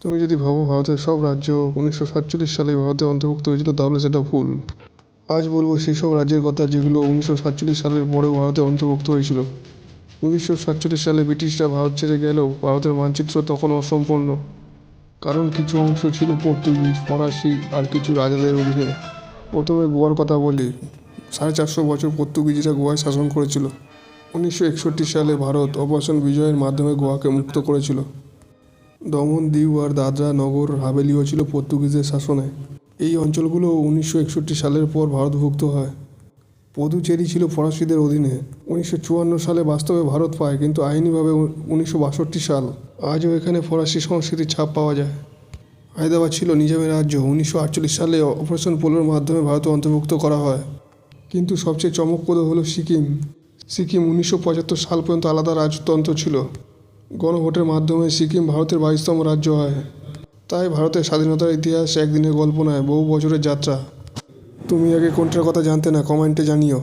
তুমি যদি ভাবো ভারতের সব রাজ্য 1947 সালে ভারতে অন্তর্ভুক্ত হয়েছিল তাহলে সেটা ভুল। আজ বলবো সেই সব রাজ্যের কথা যেগুলো 1947 সালের পরেও ভারতে অন্তর্ভুক্ত হয়েছিল। 1947 সালে ব্রিটিশরা ভারত ছেড়ে গেলেও ভারতের মানচিত্র তখন অসম্পূর্ণ, কারণ কিছু অংশ ছিল পর্তুগিজ, ফরাসি আর কিছু রাজাদের অধীনে। প্রথমে গোয়ার কথা বলি। 450 বছর পর্তুগিজরা গোয়ায় শাসন করেছিল। 1961 সালে ভারত অপারেশন বিজয়ের মাধ্যমে গোয়াকে মুক্ত করেছিল। দমন, দিউ আর দাদরা নগর হাভেলিও ছিল পর্তুগিজদের শাসনে। এই অঞ্চলগুলো 1961 সালের পর ভারতভুক্ত হয়। পদুচেরি ছিল ফরাসিদের অধীনে। 1954 সালে বাস্তবে ভারত পায়, কিন্তু আইনিভাবে 1962 সাল। আজও এখানে ফরাসি সংস্কৃতির ছাপ পাওয়া যায়। হায়দ্রাবাদ ছিল নিজামের রাজ্য। 1948 সালে অপারেশন পোলোর মাধ্যমে ভারতে অন্তর্ভুক্ত করা হয়। কিন্তু সবচেয়ে চমকপ্রদ হলো সিকিম। 1975 সাল পর্যন্ত আলাদা রাজতন্ত্র ছিল। গণভোটের মাধ্যমে সিকিম ভারতের 22তম রাজ্য হয়। তাই ভারতের স্বাধীনতার ইতিহাস একদিনের গল্প নয়, বহু বছরের যাত্রা। তুমি আগে কোনটার কথা জানতে না, কমেন্টে জানিও।